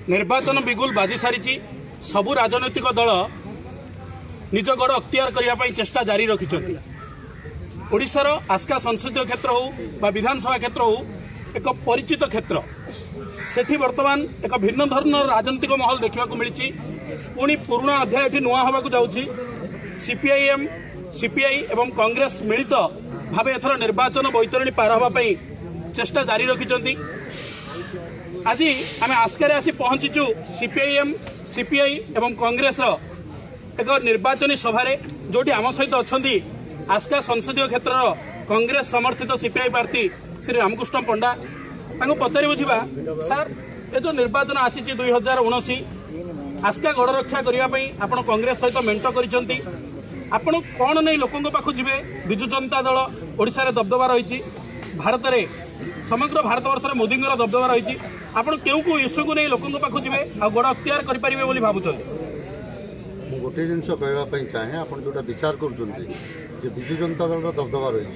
निर्वाचन बिगुल बाजी सारी सबु राजनैतिक दल निज गड़ अख्तियार करने चेष्टा जारी रखिंट। ओडिशार आस्का संसदीय क्षेत्र हो विधानसभा क्षेत्र हो एक परिचित क्षेत्र सेठी वर्तमान एक भिन्न धरण राजनीतिक महल देखा मिली। पुणी पुराणा अध्याय नुआ हवा जाऊँगी। सीपीआईएम सीपीआई एवं कांग्रेस मिलित भाव एथर निर्वाचन बैतरणी पार होगापी चेष्टा जारी रखिंट। आज आम आस्कारे आसी पहुंचीचु सीपीआईएम सीपीआई एवं कांग्रेस एक निर्वाचनी सभारे जोटी आम सहित अच्छा आस्का संसदीय क्षेत्र कांग्रेस समर्थित सीपीआई प्रार्थी श्री रामकृष्ण पंडा पचारि बुझा सार ये जो निर्वाचन आसी 2019 आस्का गड़ रक्षा करने आप कांग्रेस सहित मेंट कर आपण कौन नहीं लोकों पाखु जी विजु जनता दल ओडिशा रे दबदबा रही भारत में समग्र भारत वर्ष में मोदी दबदबा रही आपण केउ इश्यू को नहीं लोकों पाखु जी गड़ अख्तियार करेंगे भावुं। गोटे जिन कहवाई चाहे आप जो विचार कर विजु जनता दल दबदबा रही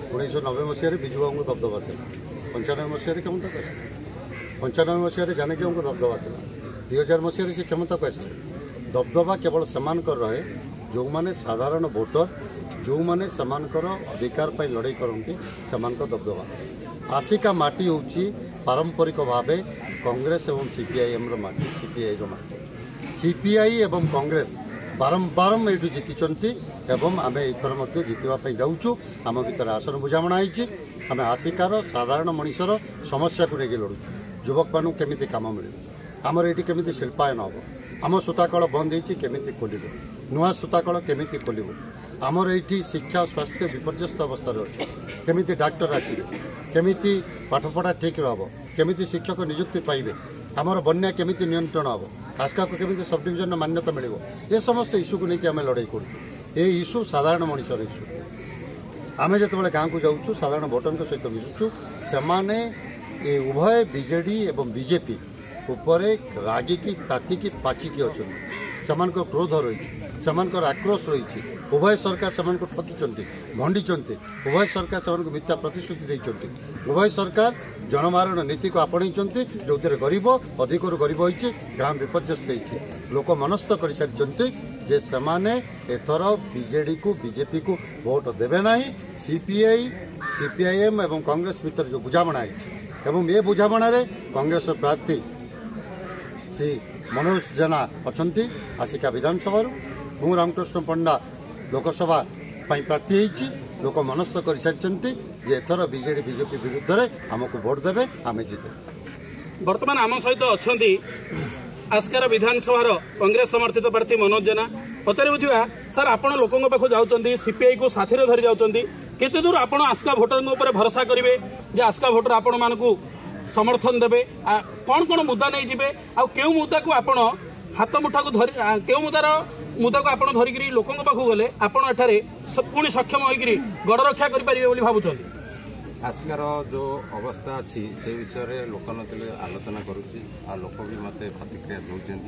1990 मसीह विजु बाबू दबदबा था 95 मसीह क्षमता को 95 मसीह जानकी बाबू दबदबा था 2000 मसीह से क्षमता को आस दबदबा केवल समान रहे जो माने साधारण भोटर जो माने समानकर अधिकार पर लड़ाई करती समान दबदबा आसिका माटी हूँ पारंपरिक भाव कांग्रेस एवं सीपीआईएम माटी सीपीआई माटी सीपीआई एवं कांग्रेस बारंबार ये जीति एवं आम एथर जीतवाई जाऊँ आम भर आसन बुझाणा आम आसिकार साधारण मनीषर समस्या को लेकिन लड़ू युवक मानू केमी कम मिले आमर ये केमी शिल्पायन हम आम सूताकल बंद होमी खोल नुआ सूताकल केमी खोल आमर ये शिक्षा स्वास्थ्य विपर्यस्त अवस्था अच्छे केमी डाक्टर आसवे केमी पाठपढ़ा ठीक रहा केमी शिक्षक नियुक्ति पाइबे आमर बन्या केमी नियंत्रण हम आस्का को केमी सब डिविजन मान्यता मिले ये समस्त इश्यू को लेकिन आम लड़ाई करूँ ये इश्यू साधारण मनीषर इश्यू आम जो गाँव को जाऊँ साधारण भोटर सहित मिशुचु से उभय बीजेडी एवं बीजेपी उपरे रागिकी तातिकी पाचिकी अच्छा से क्रोध रही से आक्रोश रही उभय सरकार से ठकी भंडी उभय सरकार से मिथ्या प्रतिश्रुति देते उभय सरकार जनमारण नीति को आपणई जो गरीब अधिक गरीब होती ग्राम विपर्यस्त होती लोक मनस्थ कर सारी जे से एथर बीजेडी को बीजेपी को भोट देवे ना सीपीआई सीपीआईएम एवं कांग्रेस भितर जो बुझाणा एवं ये बुझाणा कांग्रेस प्रार्थी श्री मनोज जेना अच्छा आसिका विधानसभा मु रामकृष्ण पंडा लोकसभा प्रार्थी होती लोक मनस्थ कर सारी एथर बीजेडी बीजेपी विरुद्ध में आमको भोट देवे आम जीते। वर्तमान आम सहित अच्छा आस्कार विधानसभा कांग्रेस समर्थित प्रार्थी मनोज जेना पचारि बुझा सार आपण लोकों पाखु जाऊँगी सीपीआई को साथी धरी जाऊँगी केते दूर आपण आस्का भोटर भरोसा करेंगे जे आस्का भोटर आपण मानकु समर्थन देवे कौन कौन मुद्दा नहीं जीवे आउ मुद्दा को आपण हाथ मुठा को धरी क्यों मुद्दा को आपण धरिकी लोकों पाखु गले आपण एठारे पुणी सक्षम होकर गड़ रक्षा करेंगे भावुं। आस्कार जो अवस्था अच्छी से विषय लोकनतले आलोचना करुच्ची आ लोक भी मत प्रतिक्रिया दौरान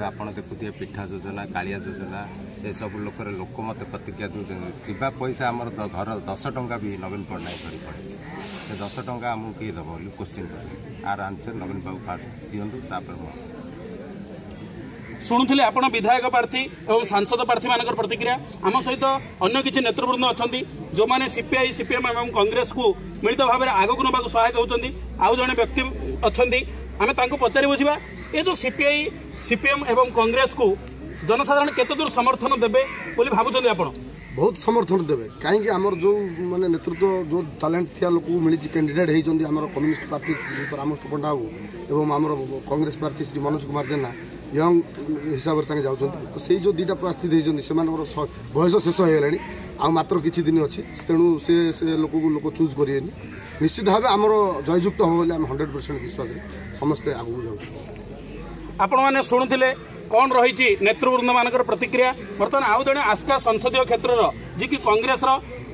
आप देखुए पिठा योजना कालिया योजना ये सब लोक मत प्रतिक्रिया दौरान पैसा आम घर 10 टंका भी नवीन पट्टनायक कर पड़े से 10 टंका आमको किए दब क्वेश्चन कर आर आंसर नवीन बाबू फास्ट दिंतु शुणुले आपण विधायक प्रार्थी और सांसद प्रार्थी मान प्रतिक्रिया आम सहित अन्य किसी नेतृवृंद अच्छा जो मैंने सीपीआई सीपीएम और कांग्रेस को मिलित भाव में आगक नाक सहायक होती आउ जड़े व्यक्ति अच्छा आम पचारि बुझा ये जो सीपीआई सीपीएम और कांग्रेस को जनसाधारण केते दूर समर्थन देवे बोली भावुं आप बहुत समर्थन देवे कहीं आमर जो माने नेतृत्व जो टैलेंट थिया लोक मिली कैंडिडेट होती आम कम्युनिस्ट पार्टी श्री रामकृष्ण पंडा एवं आम कांग्रेस प्रार्थी श्री मनोज कुमार जेना यंग हिसाब से जाऊँ तो से जो दुटा प्रार्थी से बयस शेष हो गला आ मात्र किछि दिन अच्छी तेणु से लोक चूज करें निश्चित भाव आमर जययुक्त हम बोले 100% विश्वास समस्ते आगू जाऊँ। आपण मैंने शुणुले कौन रही नेतृवृंद मान प्रतिक्रिया बर्तमान आउ जड़े आस्का संसदीय क्षेत्र जी कि कांग्रेस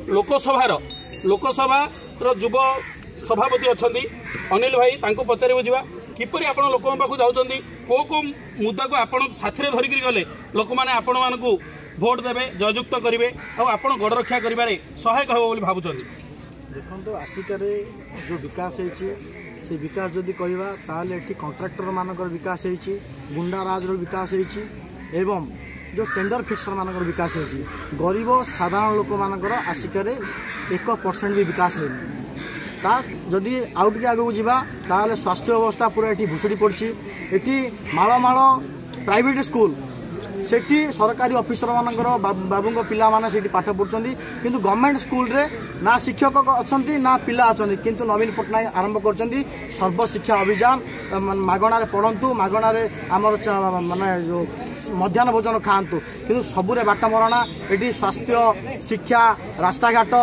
लोकसभा युव सभापति अच्छा अनिल भाई पचारि बुझा किपरि आपण लोकों पाखु जाउछंदी को मुद्दा को आपण साथी धरिक गले लोक मैंने आपण मानकु भोट देवे जययुक्त करेंगे और आपण गड़ रक्षा करें सहायक हे भावुं। देखो आसिकार जो विकास से विकास जदि कहवा ताले एठी कॉन्ट्रैक्टर मानकर विकास होईची गुंडा राज विकास होईची एवं जो टेंडर फिक्सर मानकर विकास होईची गरीब साधारण लोक मानकर आसिकारे 1% भी विकास होईनी जदि आउ टिके आगु जीवा ताले स्वास्थ्य व्यवस्था पूरा एठी भुसुड़ी पड़ची एठी माळ माळ प्राइवेट स्कूल सेठी सरकारी ऑफिसर मानकर बाबू पिला माने सेठी पाठ पढ़ुछंती किंतु गवर्नमेंट स्कूल रे ना शिक्षक अछंती ना पिला अछंती किंतु नवीन पटनायक आरंभ करछंती सर्व शिक्षा अभियान मागणा रे पढ़ंतु मागणा रे हमर माने जो मध्याह्न भोजन खाआंतु किंतु सबुरे बाट मरणा एठी स्वास्थ्य शिक्षा रास्ता घाट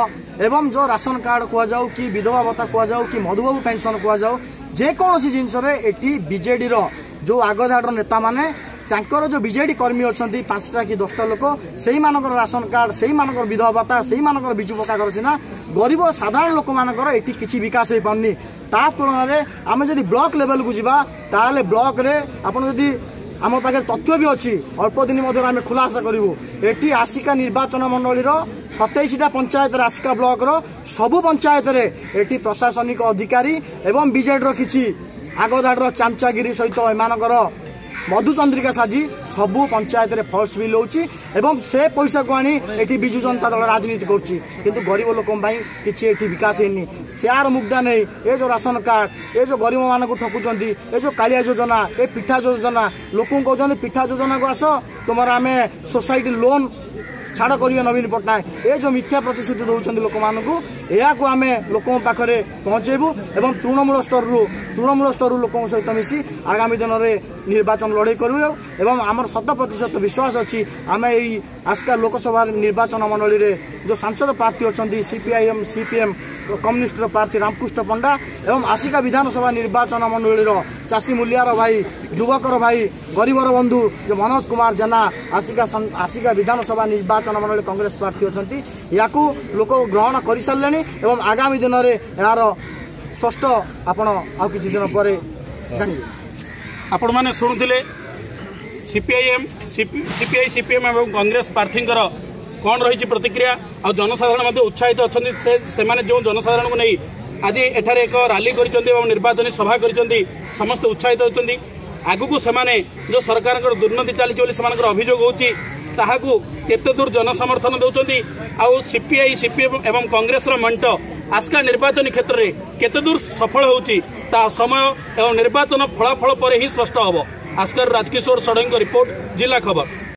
एवं जो राशन कार्ड कुआ जाऊ कि विधवा भत्ता कुआ जाऊ कि मधुबाबू पेंशन कुआ जाऊ जे कोनोसी जिंस रे एठी बीजेडी रो जो आगधाड़ नेता माने तांकर जो बीजेडी कर्मी अच्छा 5टा कि 10टा लोक से राशन कार्ड से विधवा भत्ता से विजु पक्का घर सीना गरीब साधारण लोक मानकर एटी किसी विकास हो पारनी ता तुलन में आम जब ब्लॉक लेवल को जीवा ताले ब्लॉक रे आपन जदि आम पाखे तथ्य भी अच्छी अल्प दिन मध्य आम खुलासा करूँ एटी आसिका निर्वाचन मंडलीर 27टा पंचायत आसिका ब्लॉक रो सबु पंचायत रे एटी प्रशासनिक अधिकारी एवं बीजेडी किसी आगधाड़ चामचागिरी सहित एमानकर मधुचंद्रिका साजी सबु पंचायत रे फल्स बिल होची एवं से पैसा को आनी एठी बिजु जनता दल राजनीति करछि किंतु गरीब लोकम भाई किछि एठी विकास हेनी शेयर मुग्धा नै ए जो राशन कार्ड ए जो गरीब मान को ठकुचंती ए जो कालिया योजना ए पिठा योजना लोकन कहउछंती पिठा योजना को आसो तुमर आमे सोसाइटी लोन छाड़ करिवे नवीन पटनायक ए जो मिथ्या प्रतिश्रुति दउछंती लोक मानकु एया को आमे लोकन पाखरे पहुंचेबु एवं तृणमूल स्तर लोक सहित मिसी आगामी दिन में निर्वाचन लड़ाई करू एवं आमर 100% विश्वास अच्छी आम यही आस्का लोकसभा निर्वाचन मंडली रे जो सांसद प्रार्थी अच्छा सीपीआईएम सीपीएम कम्युनिस्ट प्रार्थी रामकृष्ण पंडा एवं आसिका विधानसभा निर्वाचन मंडली चाषी मूल्यार भाई युवकर भाई गरीबर बंधु जो मनोज कुमार जेना आसिका विधानसभा निर्वाचन मंडली कांग्रेस प्रार्थी अच्छा या लोक ग्रहण कर सारे एवं आगामी दिन में यार स्पष्ट आपण आ किसी दिन पर जानिबे आपण माने शुणुले सीपीआईएम सीपीआई सीपीएम एवं कांग्रेस प्रार्थी कौन रही प्रतिक्रिया आ जनसाधारण उत्साहित अच्छा से जो जनसाधारण को नहीं आज एठारे एक रैली कर निर्वाचन सभा कर समस्त उत्साहित होती आगु से जो सरकार दुर्नीति चली अभियोग होती ताहाकू केते दूर जनसमर्थन दौरान आउ सीपीआई सीपीएम एवं कांग्रेस मेंट आस्का निर्वाचन क्षेत्र में केते दूर सफल होउची ता समय एवं निर्वाचन फलाफल पर ही स्पष्ट हम। आस्कार राजकिशोर षडंगी रिपोर्ट जिला खबर।